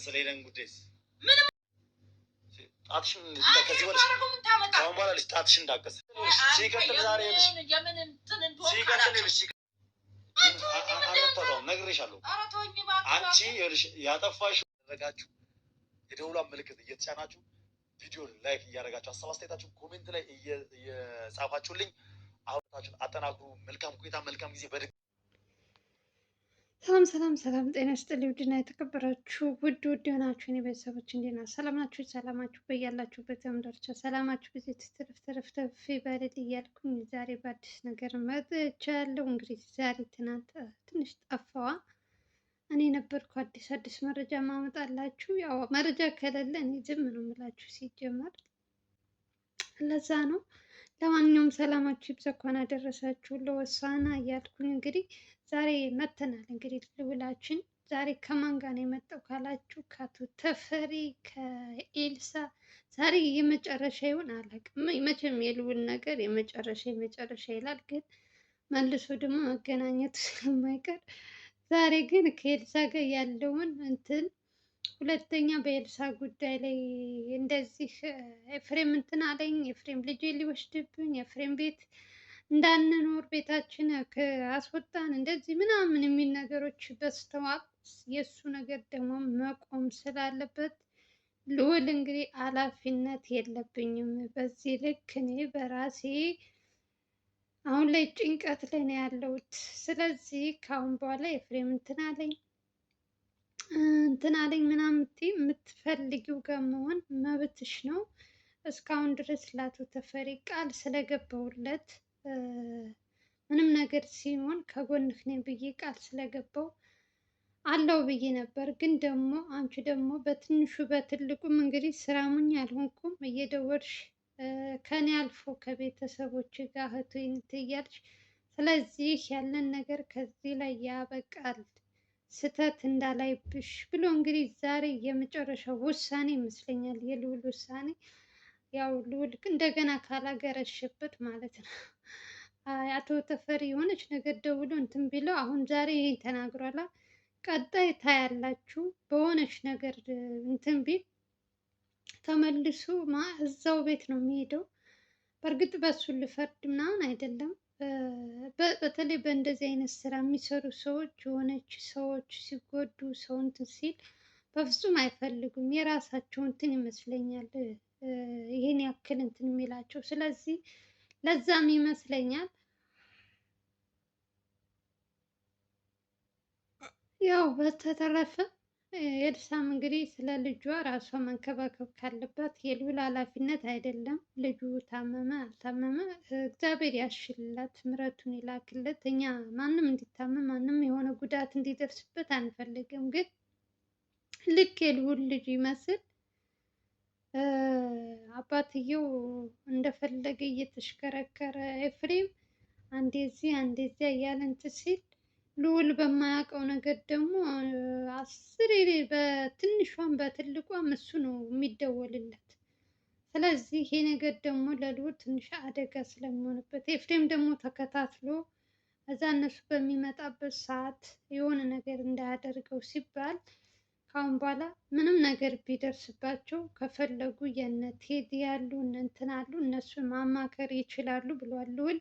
ስለሌለን ጉዳይስ ጣትሽን ከዚህ ወዲህ አሁን በኋላ ልጅ ጣትሽን እንዳቀስ ሲቀጥል ዛሬ ልጅ ሲቀጥል ልጅ አንተታው ነግሬሻለሁ። አንቺ ያጠፋሽው ያደረጋችሁ የደውሏን ምልክት እየተጫናችሁ ቪዲዮ ላይክ እያደረጋችሁ ሀሳብ አስተያየታችሁ ኮሜንት ላይ እየጻፋችሁልኝ አሁናችሁን አጠናክሩ። መልካም ቆይታ፣ መልካም ጊዜ። ሰላም ጤና ይስጥልኝ። ውድና የተከበራችሁ ውድ የሆናችሁ እኔ ቤተሰቦች እንዴት ናችሁ? ሰላም ናችሁ? ሰላማችሁ በያላችሁበት ዳርቻ ሰላማችሁ ጊዜ ትርፍ ይበልል እያልኩኝ ዛሬ በአዲስ ነገር መጥቻለሁ። እንግዲህ ዛሬ ትናንት ትንሽ ጠፋዋ እኔ ነበርኩ አዲስ መረጃ ማመጣላችሁ። ያው መረጃ ከሌለ እኔ ዝም ነው የምላችሁ ሲጀመር፣ ለዛ ነው። ለማንኛውም ሰላማችሁ ይብዛ፣ እንኳን አደረሳችሁ ለሆሳዕና እያልኩኝ እንግዲህ ዛሬ መተናል። እንግዲህ ልውላችን ዛሬ ከማን ጋር ነው የመጣው ካላችሁ ከአቶ ተፈሪ ከኤልሳ ዛሬ የመጨረሻ ይሆን አላውቅም። መቼም የልውል ነገር የመጨረሻ ይላል፣ ግን መልሶ ደግሞ መገናኘቱ ስለማይቀር ዛሬ ግን ከኤልሳ ጋር ያለውን እንትን ሁለተኛ በኤልሳ ጉዳይ ላይ እንደዚህ ኤፍሬም እንትን አለኝ፣ ኤፍሬም ልጄ ሊወስድብኝ፣ ኤፍሬም ቤት እንዳንኖር ቤታችን አስወጣን፣ እንደዚህ ምናምን የሚል ነገሮች በዝተዋል። የእሱ ነገር ደግሞ መቆም ስላለበት ልዑል እንግዲህ ኃላፊነት የለብኝም በዚህ ልክ እኔ በራሴ አሁን ላይ ጭንቀት ላይ ነው ያለሁት። ስለዚህ ከአሁን በኋላ ኤፍሬም እንትን አለኝ ምናምን የምትፈልጊው ጋር መሆን መብትሽ ነው። እስካሁን ድረስ ለአቶ ተፈሪ ቃል ስለገባሁለት ምንም ነገር ሲሆን ከጎንህ ነኝ ብዬ ቃል ስለገባው አለው ብዬ ነበር። ግን ደግሞ አንቺ ደግሞ በትንሹ በትልቁም እንግዲህ ስራሙኝ አልሆንኩም እየደወልሽ ከኔ አልፎ ከቤተሰቦች ጋር እህቴን እያልሽ፣ ስለዚህ ያለን ነገር ከዚህ ላይ ያበቃል፣ ስህተት እንዳላይብሽ ብሎ እንግዲህ ዛሬ የመጨረሻው ውሳኔ ይመስለኛል የልዑል ውሳኔ። ያው ልዑል እንደገና ካላገረሸበት ማለት ነው። አቶ ተፈሪ የሆነች ነገር ደውሎ እንትን ቢለው አሁን ዛሬ ይሄን ተናግሯላ። ቀጣይ ታያላችሁ በሆነች ነገር እንትን ቢል ተመልሶ እዛው ቤት ነው የሚሄደው። በእርግጥ በሱ ልፈርድ ምናምን አይደለም። በተለይ በእንደዚህ አይነት ስራ የሚሰሩ ሰዎች የሆነች ሰዎች ሲጎዱ ሰው እንትን ሲል በፍጹም አይፈልጉም። የራሳቸው እንትን ይመስለኛል ይሄን ያክል እንትን የሚላቸው። ስለዚህ ለዛም ይመስለኛል ያው በተተረፈ ኤልሳም እንግዲህ ስለ ልጇ ራሷ መንከባከብ ካለባት የልዑል ኃላፊነት አይደለም። ልጁ ታመመ አልታመመ እግዚአብሔር ያሽልላት፣ ምሕረቱን ይላክለት። እኛ ማንም እንዲታመም ማንም የሆነ ጉዳት እንዲደርስበት አንፈልግም። ግን ልክ የልዑል ልጅ ይመስል አባትየው እንደፈለገ እየተሽከረከረ ኤፍሬም አንዴ እዚህ አንዴ እዚያ እያለ እንትን ሲል ልዑል በማያውቀው ነገር ደግሞ አስሬ በትንሿም በትልቋም እሱ ነው የሚደወልለት። ስለዚህ ይሄ ነገር ደግሞ ለልዑል ትንሽ አደጋ ስለሚሆንበት ኤፍሬም ደግሞ ተከታትሎ እዛ እነሱ በሚመጣበት ሰዓት የሆነ ነገር እንዳያደርገው ሲባል ካሁን በኋላ ምንም ነገር ቢደርስባቸው ከፈለጉ የነ ቴዲ ያሉ እነ እንትን አሉ እነሱን ማማከር ይችላሉ ብሏል ልዑል።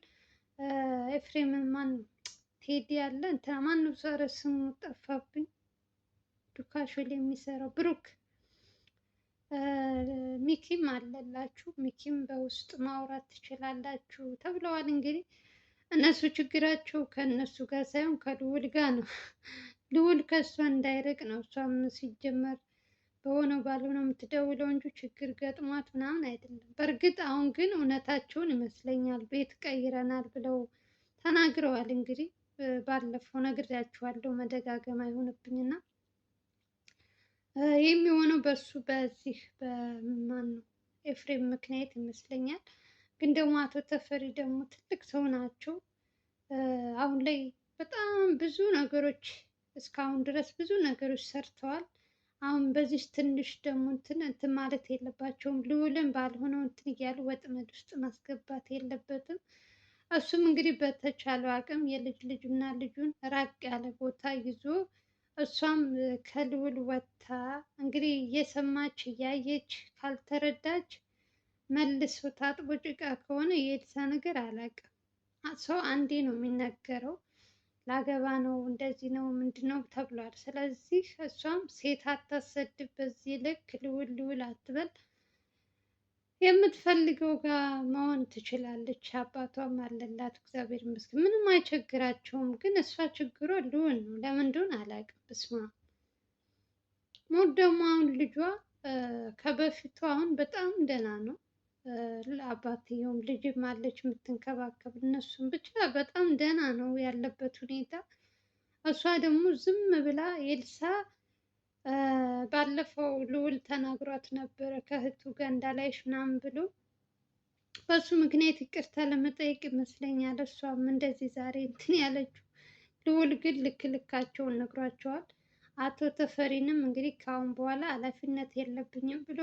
ኤፍሬም ማን ቴዲ ያለ እንትና ማን ነው ዛሬ ስሙ ጠፋብኝ፣ ዱካሾል የሚሰራው ብሩክ፣ ሚኪም አለላችሁ፣ ሚኪም በውስጥ ማውራት ትችላላችሁ ተብለዋል። እንግዲህ እነሱ ችግራቸው ከእነሱ ጋር ሳይሆን ከልዑል ጋር ነው። ልዑል ከእሷ እንዳይርቅ ነው። እሷም ሲጀመር በሆነው ባልሆነው የምትደውለው እንጂ ችግር ገጥሟት ምናምን አይደለም። በእርግጥ አሁን ግን እውነታቸውን ይመስለኛል ቤት ቀይረናል ብለው ተናግረዋል። እንግዲህ ባለፈው ነግሬያችኋለሁ መደጋገም አይሆንብኝና የሚሆነው በሱ በዚህ በማን ነው ኤፍሬም ምክንያት ይመስለኛል። ግን ደግሞ አቶ ተፈሪ ደግሞ ትልቅ ሰው ናቸው። አሁን ላይ በጣም ብዙ ነገሮች እስካሁን ድረስ ብዙ ነገሮች ሰርተዋል። አሁን በዚህ ትንሽ ደግሞ እንትን ማለት የለባቸውም። ልዑልን ባልሆነው እንትን እያሉ ወጥመድ ውስጥ ማስገባት የለበትም። እሱም እንግዲህ በተቻለው አቅም የልጁና ልጁን ራቅ ያለ ቦታ ይዞ እሷም ከልዑል ወጥታ እንግዲህ እየሰማች እያየች ካልተረዳች መልሶ ታጥቦ ጭቃ ከሆነ የኤልሳ ነገር አላውቅም። ሰው አንዴ ነው የሚነገረው። ላገባ ነው እንደዚህ ነው ምንድን ነው ተብሏል። ስለዚህ እሷም ሴት አታሰድብ፣ በዚህ ልክ ልዑል ልዑል አትበል። የምትፈልገው ጋር መሆን ትችላለች። አባቷም አለላት እግዚአብሔር ይመስገን፣ ምንም አይቸግራቸውም። ግን እሷ ችግሯ ልዑል ነው። ለምን እንደሆነ አላውቅም። በስመ አብ ሞት ደግሞ አሁን ልጇ ከበፊቱ አሁን በጣም ደህና ነው። አባትየውም ልጅም አለች የምትንከባከብ፣ እነሱም ብቻ በጣም ደህና ነው ያለበት ሁኔታ። እሷ ደግሞ ዝም ብላ ኤልሳ ባለፈው ልዑል ተናግሯት ነበረ ከእህቱ ጋር እንዳላይሽ ምናምን ብሎ በሱ ምክንያት ይቅርታ ለመጠየቅ ይመስለኛል እሷም እንደዚህ ዛሬ እንትን ያለችው። ልዑል ግን ልክ ልካቸውን ነግሯቸዋል። አቶ ተፈሪንም እንግዲህ ከአሁን በኋላ ኃላፊነት የለብኝም ብሎ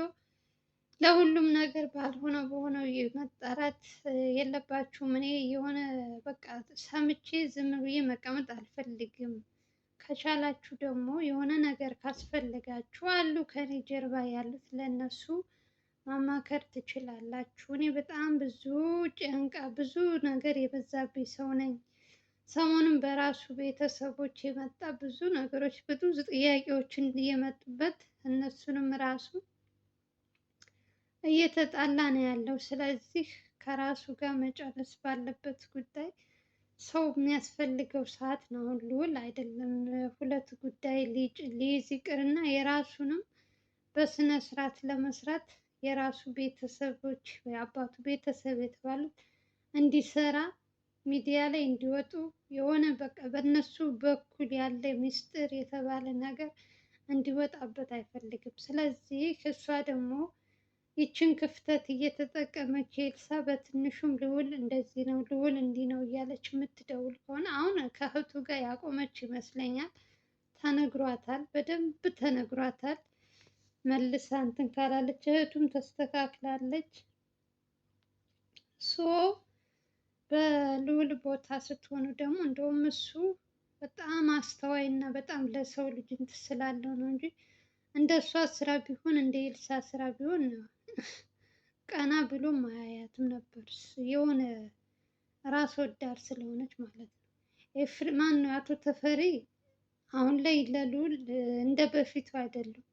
ለሁሉም ነገር ባልሆነ በሆነው መጣራት የለባችሁም። እኔ የሆነ በቃ ሰምቼ ዝም ብዬ መቀመጥ አልፈልግም። ከቻላችሁ ደግሞ የሆነ ነገር ካስፈለጋችሁ አሉ ከኔ ጀርባ ያሉት፣ ለእነሱ ማማከር ትችላላችሁ። እኔ በጣም ብዙ ጭንቃ ብዙ ነገር የበዛብኝ ሰው ነኝ። ሰሞኑን በራሱ ቤተሰቦች የመጣ ብዙ ነገሮች ብዙ ጥያቄዎችን እየመጡበት እነሱንም ራሱ እየተጣላ ነው ያለው። ስለዚህ ከራሱ ጋር መጨረስ ባለበት ጉዳይ ሰው የሚያስፈልገው ሰዓት ነው። አሁን ልዑል አይደለም ሁለት ጉዳይ ሊይዝ ይቅርና የራሱንም በስነ ስርዓት ለመስራት የራሱ ቤተሰቦች የአባቱ ቤተሰብ የተባሉት እንዲሰራ ሚዲያ ላይ እንዲወጡ የሆነ በቃ በእነሱ በኩል ያለ ሚስጥር የተባለ ነገር እንዲወጣበት አይፈልግም። ስለዚህ እሷ ደግሞ ይችን ክፍተት እየተጠቀመች ኤልሳ በትንሹም ልዑል እንደዚህ ነው ልዑል እንዲህ ነው እያለች የምትደውል ከሆነ አሁን ከእህቱ ጋር ያቆመች ይመስለኛል። ተነግሯታል፣ በደንብ ተነግሯታል። መልሳ እንትን ካላለች እህቱም ተስተካክላለች። ሶ በልዑል ቦታ ስትሆኑ ደግሞ እንደውም እሱ በጣም አስተዋይ እና በጣም ለሰው ልጅ እንትን ስላለው ነው እንጂ እንደ እሷ ስራ ቢሆን እንደ ኤልሳ ስራ ቢሆን ቀና ብሎም አያያትም ነበር። የሆነ ራስ ወዳድ ስለሆነች ማለት ነው። ማን ነው አቶ ተፈሪ አሁን ላይ ለልዑል እንደ በፊቱ አይደሉም።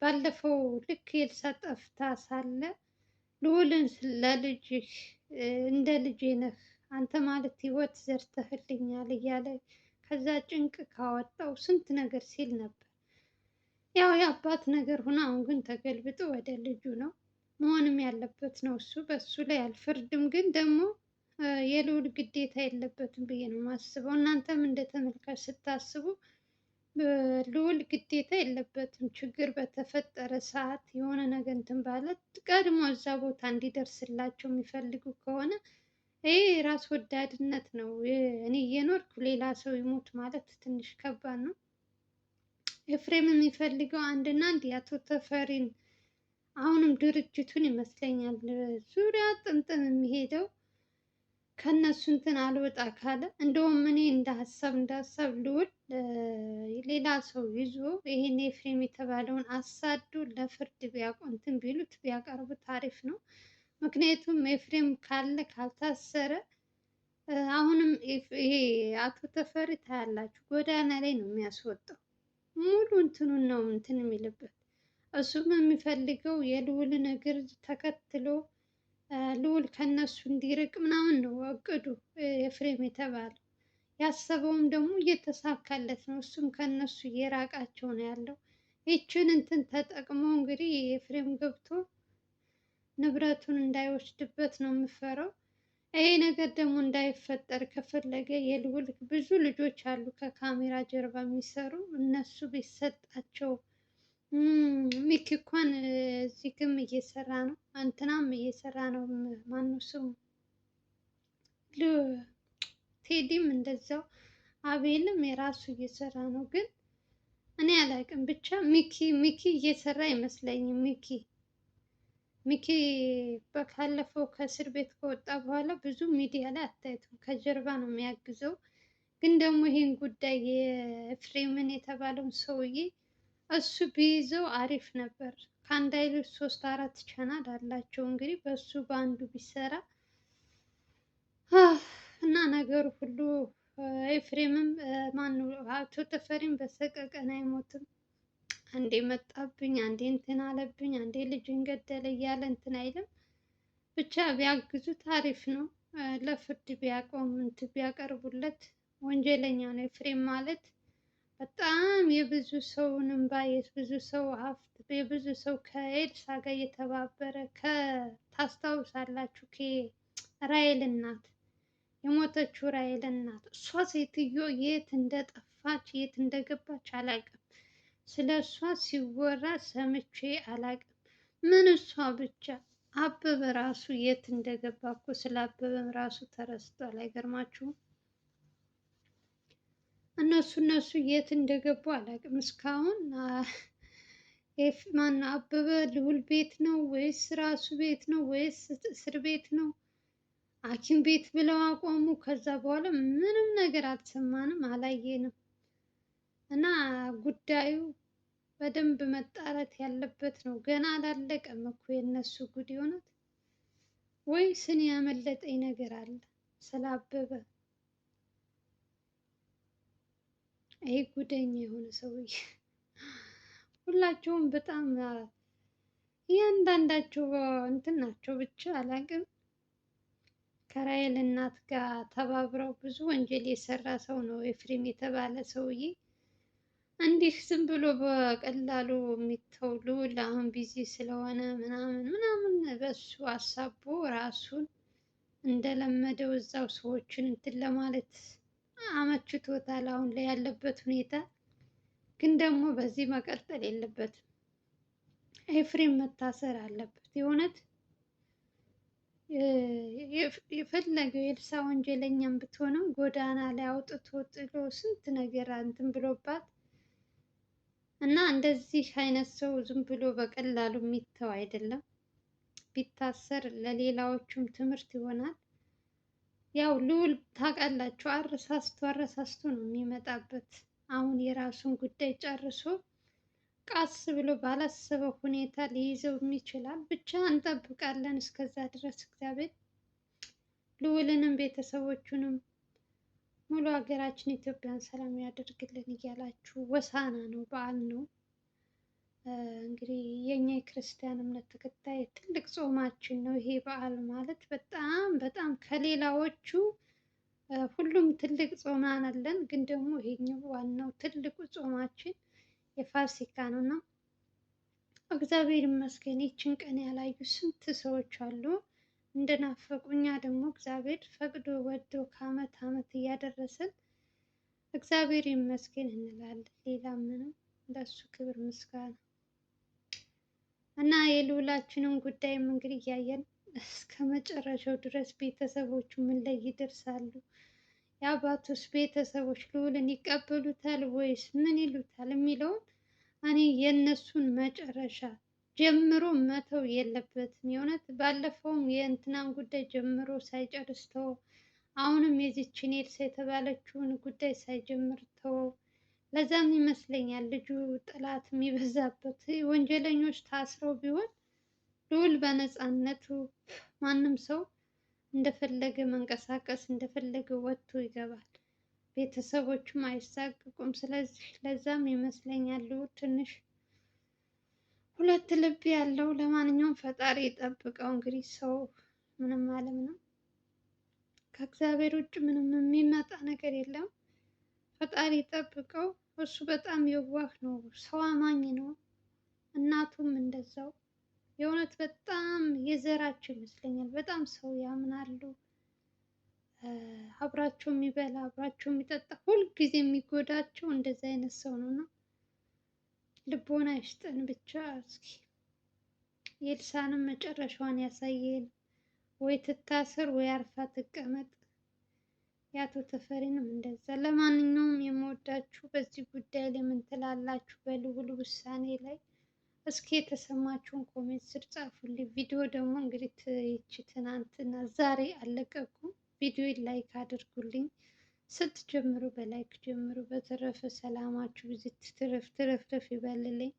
ባለፈው ልክ ኤልሳ ጠፍታ ሳለ ልዑልን ለልጅህ እንደ ልጄ ነህ አንተ ማለት ህይወት ዘርተህልኛል እያለ ከዛ ጭንቅ ካወጣው ስንት ነገር ሲል ነበር። ያው የአባት ነገር ሆኖ አሁን ግን ተገልብጦ ወደ ልጁ ነው መሆንም ያለበት ነው። እሱ በሱ ላይ አልፈርድም፣ ግን ደግሞ የልዑል ግዴታ የለበትም ብዬ ነው የማስበው። እናንተም እንደ ተመልካች ስታስቡ ልዑል ግዴታ የለበትም። ችግር በተፈጠረ ሰዓት የሆነ ነገር እንትን ባለ ቀድሞ እዛ ቦታ እንዲደርስላቸው የሚፈልጉ ከሆነ ይህ ራስ ወዳድነት ነው። እኔ እየኖርኩ ሌላ ሰው ይሞት ማለት ትንሽ ከባድ ነው። ኤፍሬም የሚፈልገው አንድና አንድ የአቶ ተፈሪን አሁንም ድርጅቱን ይመስለኛል ዙሪያ ጥምጥም የሚሄደው ከነሱ እንትን አልወጣ ካለ እንደውም እኔ እንደ ሀሳብ ልዑል ሌላ ሰው ይዞ ይሄን ኤፍሬም የተባለውን አሳዶ ለፍርድ እንትን ቢሉት ቢያቀርቡት አሪፍ ነው። ምክንያቱም ኤፍሬም ካለ ካልታሰረ አሁንም ይሄ አቶ ተፈሪ ታያላችሁ ጎዳና ላይ ነው የሚያስወጣው። ሙሉ እንትኑን ነው እንትን የሚልበት። እሱም የሚፈልገው የልዑልን እግር ተከትሎ ልዑል ከነሱ እንዲርቅ ምናምን ነው እቅዱ። ኤፍሬም የተባለው ያሰበውም ደግሞ እየተሳካለት ነው። እሱም ከነሱ እየራቃቸው ነው ያለው። ይችን እንትን ተጠቅሞ እንግዲህ ኤፍሬም ገብቶ ንብረቱን እንዳይወስድበት ነው የምፈራው። ይሄ ነገር ደግሞ እንዳይፈጠር ከፈለገ የልዑል ብዙ ልጆች አሉ ከካሜራ ጀርባ የሚሰሩ እነሱ ቢሰጣቸው። ሚኪ እንኳን እዚህ ግም እየሰራ ነው፣ እንትናም እየሰራ ነው። ማነው ስሙ? ቴዲም እንደዛው፣ አቤልም የራሱ እየሰራ ነው። ግን እኔ አላውቅም ብቻ ሚኪ እየሰራ አይመስለኝም። ሚኪ ካለፈው ከእስር ቤት ከወጣ በኋላ ብዙ ሚዲያ ላይ አታዩትም። ከጀርባ ነው የሚያግዘው። ግን ደግሞ ይሄን ጉዳይ የኤፍሬምን የተባለውን ሰውዬ እሱ ቢይዘው አሪፍ ነበር። ከአንድ አይነት 3 4 ቻናል አላቸው እንግዲህ በሱ በአንዱ ቢሰራ እና ነገሩ ሁሉ ኤፍሬምም ማነው አቶ ተፈሪም በሰቀቀን አይሞትም። አንዴ መጣብኝ፣ አንዴ እንትን አለብኝ፣ አንዴ ልጅን ገደለ እያለ እንትን አይልም። ብቻ ቢያግዙት አሪፍ ነው። ለፍርድ ቢያቆም እንትን ቢያቀርቡለት። ወንጀለኛ ነው ኤፍሬም ማለት በጣም የብዙ ሰውን እንባ የብዙ ሰው ሀብት የብዙ ሰው ከኤልሳ ጋር እየተባበረ ታስታውሳላችሁ? ከራሔል እናት የሞተችው ራሔል እናት እሷ ሴትዮ የት እንደጠፋች የት እንደገባች አላውቅም። ስለ እሷ ሲወራ ሰምቼ አላውቅም። ምን እሷ ብቻ አበበ ራሱ የት እንደገባ እኮ ስለ አበበም ራሱ ተረስቷል። አይገርማችሁም? እነሱ የት እንደገቡ አላውቅም እስካሁን። ማነው አበበ ልዑል ቤት ነው ወይስ ራሱ ቤት ነው ወይስ እስር ቤት ነው? ሐኪም ቤት ብለው አቆሙ። ከዛ በኋላ ምንም ነገር አልሰማንም አላየንም። እና ጉዳዩ በደንብ መጣራት ያለበት ነው። ገና አላለቀም እኮ የእነሱ ጉድ የሆኑት። ወይስ እኔ ያመለጠኝ ነገር አለ ስለ አበበ? ይሄ ጉደኛ የሆነ ሰውዬ ሁላቸውም በጣም እያንዳንዳቸው እንትን ናቸው። ብቻ አላቅም። ከራሔል እናት ጋር ተባብረው ብዙ ወንጀል የሰራ ሰው ነው ኤፍሬም የተባለ ሰውዬ። እንዲህ ዝም ብሎ በቀላሉ የሚተው ልዑል አሁን ቢዚ ስለሆነ ምናምን በሱ አሳቦ ራሱን እንደለመደው እዛው ሰዎችን እንትን ለማለት አመችቶታል። አሁን ላይ ያለበት ሁኔታ ግን ደግሞ በዚህ መቀጠል የለበትም። ኤፍሬም መታሰር አለበት። የእውነት የፈለገው የኤልሳ ወንጀለኛም ብትሆንም ጎዳና ላይ አውጥቶ ጥሎ ስንት ነገር እንትን ብሎባት እና እንደዚህ አይነት ሰው ዝም ብሎ በቀላሉ የሚተው አይደለም። ቢታሰር ለሌላዎቹም ትምህርት ይሆናል። ያው ልዑል ታውቃላችሁ አረሳስቶ ነው የሚመጣበት። አሁን የራሱን ጉዳይ ጨርሶ ቃስ ብሎ ባላሰበው ሁኔታ ሊይዘውም ይችላል። ብቻ እንጠብቃለን። እስከዛ ድረስ እግዚአብሔር ልዑልንም ቤተሰቦቹንም ሙሉ ሀገራችን ኢትዮጵያን ሰላም ያደርግልን እያላችሁ ሆሳዕና ነው በዓል ነው እንግዲህ የኛ የክርስቲያን እምነት ተከታይ ትልቅ ጾማችን ነው ይሄ በዓል ማለት በጣም ከሌላዎቹ ሁሉም ትልቅ ጾማን አለን፣ ግን ደግሞ ይሄኛው ዋናው ትልቁ ጾማችን የፋሲካ ነው እና እግዚአብሔር ይመስገን ይችን ቀን ያላዩ ስንት ሰዎች አሉ እንደናፈቁ። እኛ ደግሞ እግዚአብሔር ፈቅዶ ወዶ ከአመት አመት እያደረሰን እግዚአብሔር ይመስገን እንላለን። ሌላ ምንም ለሱ ክብር ምስጋና እና የልዑላችንን ጉዳይም እንግዲህ እያየን እስከ መጨረሻው ድረስ ቤተሰቦቹ ምን ላይ ይደርሳሉ? የአባቱስ ቤተሰቦች ልዑልን ይቀበሉታል ወይስ ምን ይሉታል የሚለውን እኔ የእነሱን መጨረሻ ጀምሮ መተው የለበትም። የእውነት ባለፈውም የእንትናን ጉዳይ ጀምሮ ሳይጨርስ ተወው። አሁንም የዚችን ኤልሳ የተባለችውን ጉዳይ ሳይጀምር ተወው። ለዛም ይመስለኛል ልጁ ጥላት የሚበዛበት። ወንጀለኞች ታስረው ቢሆን ልዑል በነፃነቱ ማንም ሰው እንደፈለገ መንቀሳቀስ እንደፈለገ ወጥቶ ይገባል። ቤተሰቦቹም አይሳቅቁም። ስለዚህ ለዛም ይመስለኛል ልዑል ትንሽ ሁለት ልብ ያለው። ለማንኛውም ፈጣሪ ይጠብቀው። እንግዲህ ሰው ምንም አለም ነው። ከእግዚአብሔር ውጭ ምንም የሚመጣ ነገር የለም። ፈጣሪ ይጠብቀው። እሱ በጣም የዋህ ነው፣ ሰው አማኝ ነው። እናቱም እንደዛው። የእውነት በጣም የዘራቸው ይመስለኛል። በጣም ሰው ያምናሉ። አብራቸው የሚበላ አብራቸው የሚጠጣ ሁልጊዜ የሚጎዳቸው እንደዚህ አይነት ሰው ነው እና ልቦና ይስጠን ብቻ። እስኪ የኤልሳንም መጨረሻዋን ያሳየን። ወይ ትታሰር ወይ አርፋ ትቀመጥ። የአቶ ተፈሪንም እንደዛ። ለማንኛውም የምወዳችሁ በዚህ ጉዳይ ላይ ምን ትላላችሁ? በልዑል ውሳኔ ላይ እስኪ የተሰማችሁን ኮሜንት ስር ጻፉልኝ። ቪዲዮ ደግሞ እንግዲህ ይቺ ትናንትና ዛሬ አለቀኩም። ቪዲዮ ላይክ አድርጉልኝ፣ ስትጀምሩ በላይክ ጀምሩ። በተረፈ ሰላማችሁ ብዙ ትርፍ ይበልልኝ።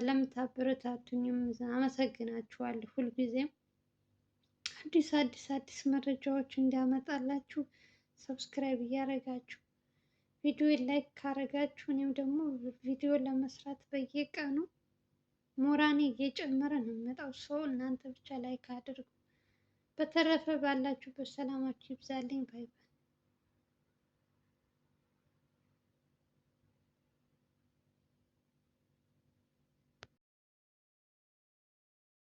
ለምታበረታቱኝም አመሰግናችኋለሁ። ሁልጊዜም አዲስ መረጃዎች እንዲያመጣላችሁ ሰብስክራይብ እያደረጋችሁ ቪዲዮ ላይክ ካረጋችሁ እኔም ደግሞ ቪዲዮ ለመስራት በየቀኑ ሞራኔ እየጨመረ ነው የሚመጣው። ሰው እናንተ ብቻ ላይክ አድርጉ። በተረፈ ባላችሁበት ሰላማችሁ ይብዛልኝ። ባይ ባይ።